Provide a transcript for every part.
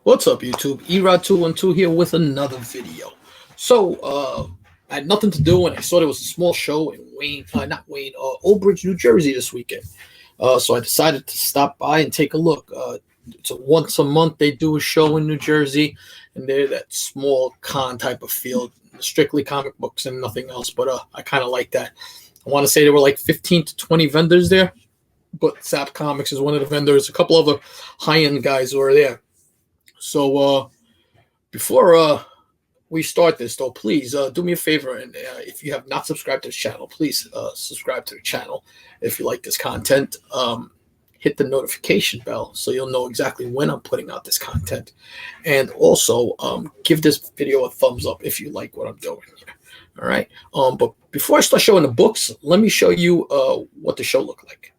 What's up, YouTube? Erod212 here with another video. I had nothing to do, and I saw there was a small show in Old Bridge, New Jersey this weekend. So I decided to stop by and take a look. It's once a month they do a show in New Jersey, and they're that small con type of field, strictly comic books and nothing else. But I kind of like that. I want to say there were like 15 to 20 vendors there, but Zap Comics is one of the vendors. A couple other high-end guys were there. So before we start this, though, please do me a favor. And if you have not subscribed to the channel, please subscribe to the channel. If you like this content, hit the notification bell so you'll know exactly when I'm putting out this content. And also give this video a thumbs up if you like what I'm doing here. All right. But before I start showing the books, let me show you what the show looked like.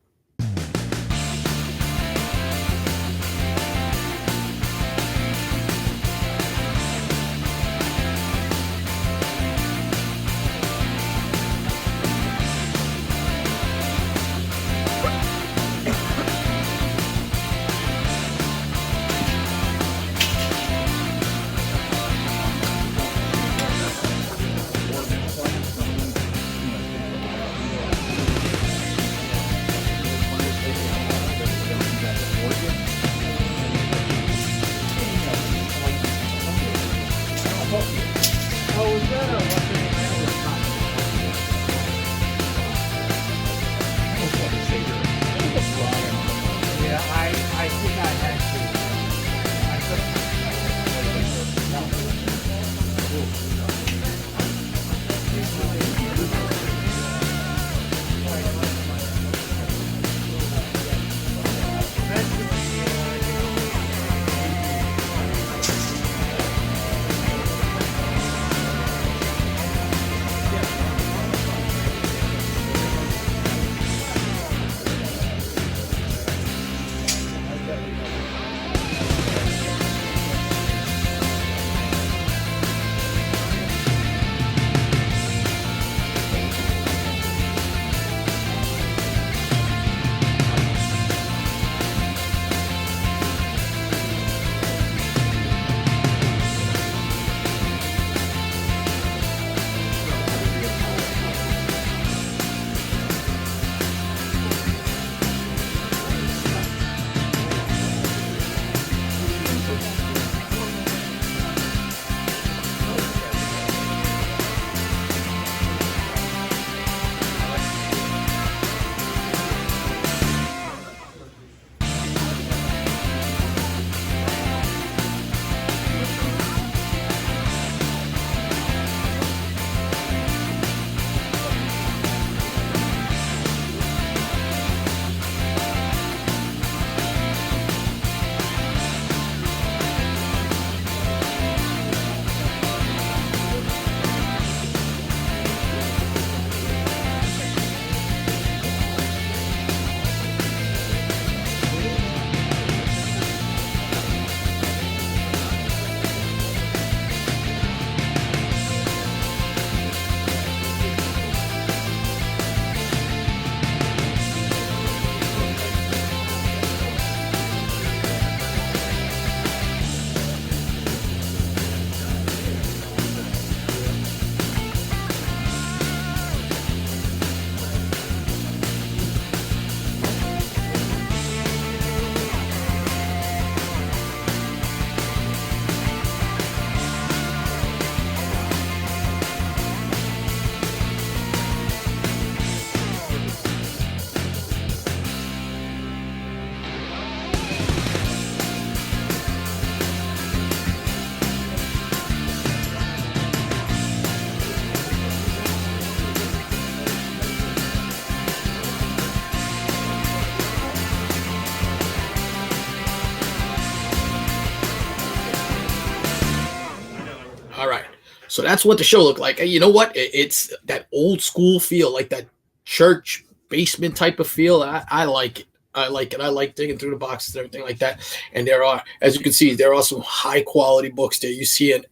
All right. So that's what the show looked like. You know what? It's that old school feel, like that church basement type of feel. I like it. I like it. I like digging through the boxes and everything like that. And there are, as you can see, there are some high quality books there. You see an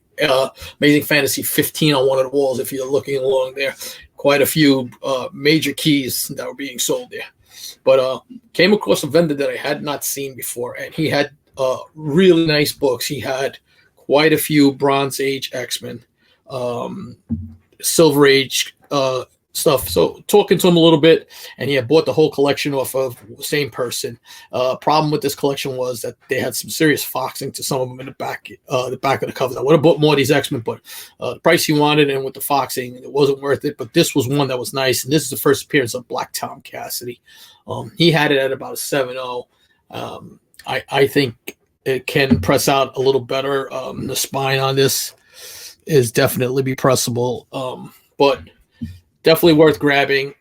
Amazing Fantasy 15 on one of the walls if you're looking along there. Quite a few major keys that were being sold there. But came across a vendor that I had not seen before, and he had really nice books. He had quite a few Bronze Age X-Men, um, Silver Age stuff. So talking to him a little bit, and he had bought the whole collection off of the same person. Problem with this collection was that they had some serious foxing to some of them in the back of the covers. I would have bought more of these X-Men, but the price he wanted and with the foxing, it wasn't worth it. But this was one that was nice, and this is the first appearance of Black Tom Cassidy. He had it at about a 7.0. I think it can press out a little better. The spine on this is definitely be pressable, but definitely worth grabbing.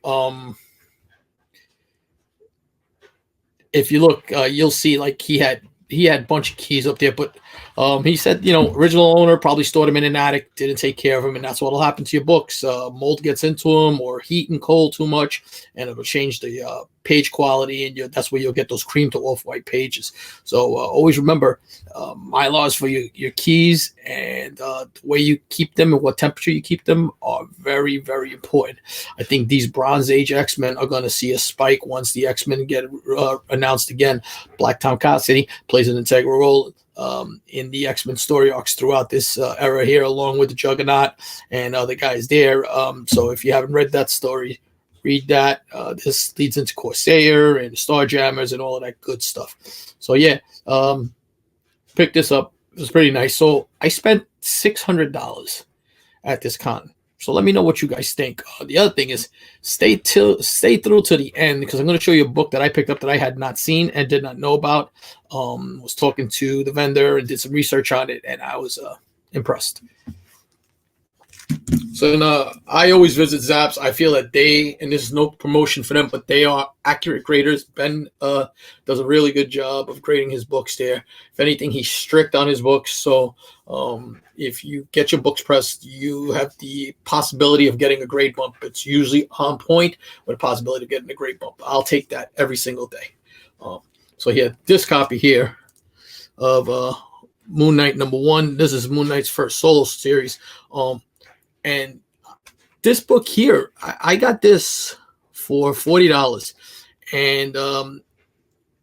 If you look, you'll see like he had a bunch of keys up there, but he said, original owner probably stored him in an attic, didn't take care of him, and that's what'll happen to your books. Mold gets into them, or heat and cold too much, and it'll change the page quality, and that's where you'll get those cream to off-white pages. So always remember, Mylars for your keys and the way you keep them and what temperature you keep them are very, very important. I think these Bronze Age X-Men are going to see a spike once the X-Men get announced again. Black Tom Cassidy plays an integral role in the X-Men story arcs throughout this era here, along with the Juggernaut and other guys there. So if you haven't read that story, read that. This leads into Corsair and Starjammers and all of that good stuff. So yeah, pick this up. It was pretty nice. So I spent $600 at this con. So let me know what you guys think. The other thing is stay through to the end, because I'm going to show you a book that I picked up that I had not seen and did not know about. Was talking to the vendor and did some research on it, and I was impressed. So I always visit Zapp's. I feel that and this is no promotion for them, but they are accurate graders. Ben does a really good job of grading his books there. If anything, he's strict on his books. So if you get your books pressed, you have the possibility of getting a grade bump. It's usually on point with a possibility of getting a grade bump. I'll take that every single day. So here, this copy here of Moon Knight #1. This is Moon Knight's first solo series. And this book here, I got this for $40, and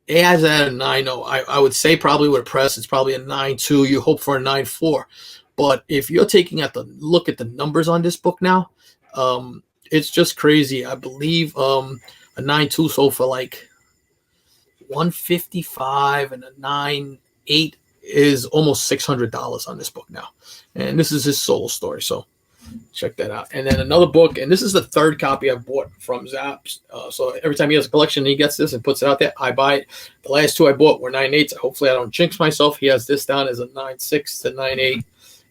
it has at a 9.0. I would say probably with a press, it's probably a 9.2. You hope for a 9.4. But if you're taking look at the numbers on this book now, it's just crazy. I believe a 9.2 sold for like $155, and a 9.8 is almost $600 on this book now. And this is his solo story. So check that out. And then another book, and this is the third copy I've bought from Zapp's. So every time he has a collection, he gets this and puts it out there. I buy it. The last two I bought were 9.8s. Hopefully I don't jinx myself. He has this down as a 9.6 to 9.8,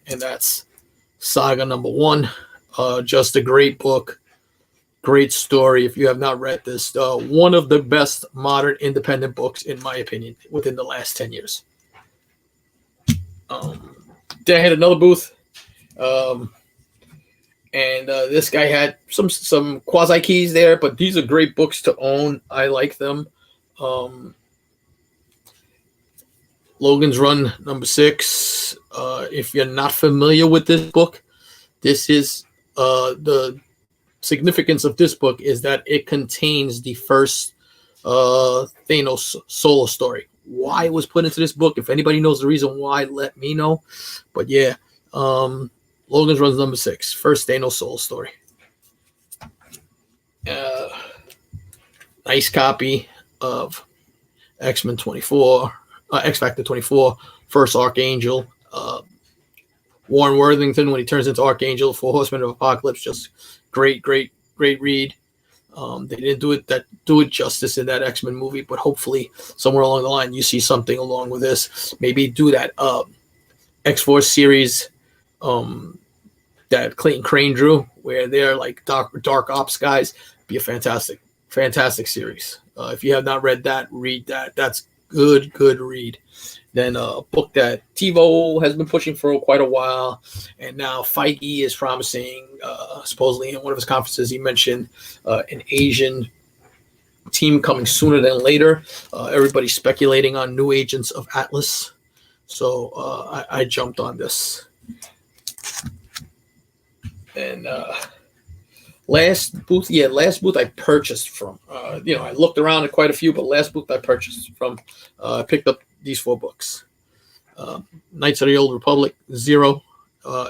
and that's Saga #1. Just a great book, great story. If you have not read this, one of the best modern independent books, in my opinion, within the last 10 years. Then I had another booth. And this guy had some quasi keys there, but these are great books to own. I like them. Logan's Run #6. If you're not familiar with this book, this is the significance of this book is that it contains the first Thanos solo story. Why it was put into this book, if anybody knows the reason why, let me know. But yeah, Logan's Run #6, first Thanos solo story. Nice copy of X-Men 24, X-Factor 24, first Archangel. Warren Worthington when he turns into Archangel, 4 Horsemen of Apocalypse, just great read. They didn't do it justice in that X-Men movie, but hopefully somewhere along the line you see something along with this. Maybe do that X-Force series that Clayton Crane drew, where they're like dark ops guys. Be a fantastic series. If you have not read that, read that. That's good read. Then a book that TiVo has been pushing for quite a while, and now Feige is promising, supposedly in one of his conferences, he mentioned an Asian team coming sooner than later. Everybody's speculating on New Agents of Atlas. So I jumped on this. And Last booth I purchased from. I looked around at quite a few, but last booth I purchased from, I picked up these 4 books. Knights of the Old Republic, 0.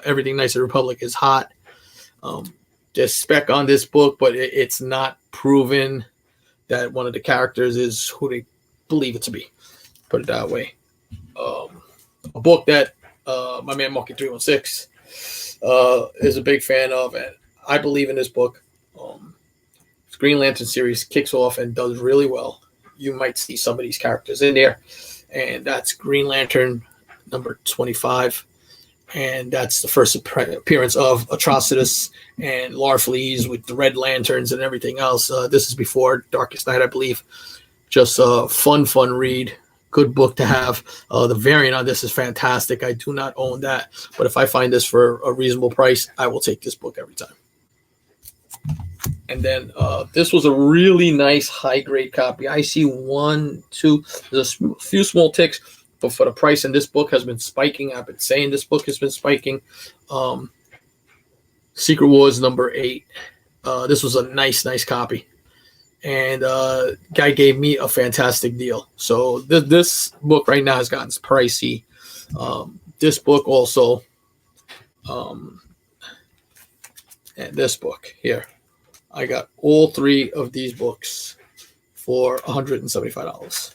Everything Knights of the Republic is hot. There's spec on this book, but it's not proven that one of the characters is who they believe it to be. Put it that way. A book that my man Marky 316 is a big fan of, and I believe in this book. Green Lantern series kicks off and does really well. You might see some of these characters in there, and that's Green Lantern number 25, and that's the first appearance of Atrocitus and Larfleeze with the Red Lanterns and everything else. This is before Darkest Night, I believe. Just a fun read. Good book to have. The variant on this is fantastic. I do not own that, but if I find this for a reasonable price, I will take this book every time. And then this was a really nice high-grade copy. I see 1, 2. There's a few small ticks, but for the price, and this book has been spiking. I've been saying this book has been spiking. Secret Wars number 8. This was a nice copy. And guy gave me a fantastic deal. So this book right now has gotten pricey. This book also, and this book here. I got all 3 of these books for $175.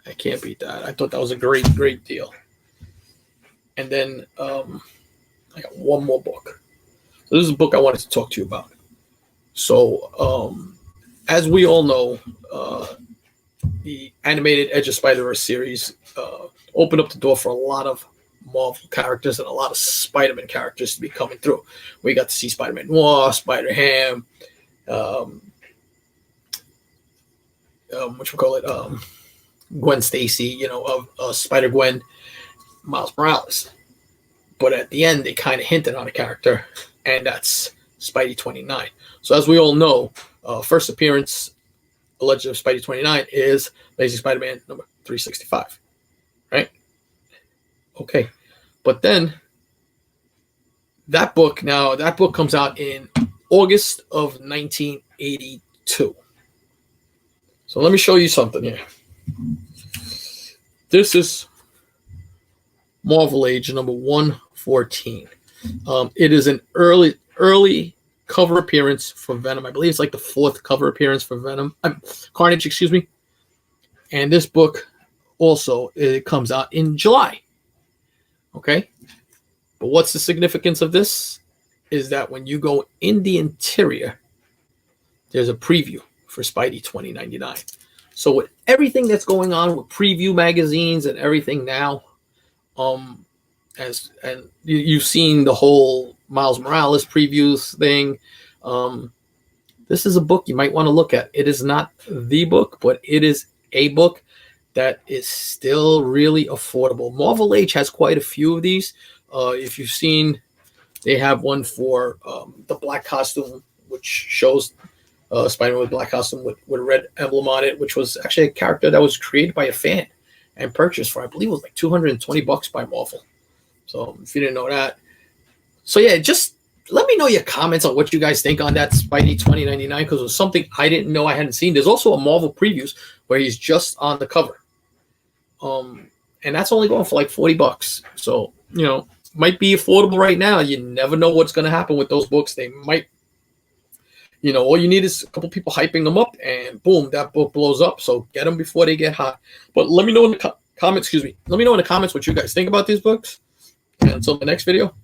I can't beat that. I thought that was a great deal. And then I got one more book. So this is a book I wanted to talk to you about. So as we all know, the animated Edge of Spider-Verse series opened up the door for a lot of Marvel characters and a lot of Spider-Man characters to be coming through. We got to see Spider-Man Noir, Spider-Ham, Gwen Stacy, of Spider-Gwen, Miles Morales. But at the end, they kind of hinted on a character, and that's Spidey 29. So as we all know, first appearance, The Legend of Spidey 29, is Amazing Spider-Man number 365, right? Okay. But then that book comes out in August of 1982. So let me show you something here. This is Marvel Age number 114. It is an early cover appearance for Venom. I believe it's like the 4th cover appearance for Venom. Carnage, excuse me. And this book also, it comes out in July. Okay? But what's the significance of this? Is that when you go in the interior, there's a preview for Spidey 2099. So with everything that's going on with preview magazines and everything now, you've seen the whole Miles Morales previews thing. This is a book you might want to look at. It is not the book, but it is a book that is still really affordable. Marvel Age has quite a few of these. If you've seen, they have one for the black costume, which shows Spider-Man with black costume with a red emblem on it, which was actually a character that was created by a fan and purchased for, I believe it was like $220 by Marvel. So if you didn't know that. So yeah, just let me know your comments on what you guys think on that Spidey 2099, because it was something I didn't know, I hadn't seen. There's also a Marvel Previews where he's just on the cover. And that's only going for like $40. So, might be affordable right now. You never know what's going to happen with those books. They might, all you need is a couple people hyping them up, and boom, that book blows up. So get them before they get hot. But let me know in the comments, Let me know in the comments what you guys think about these books. And until the next video,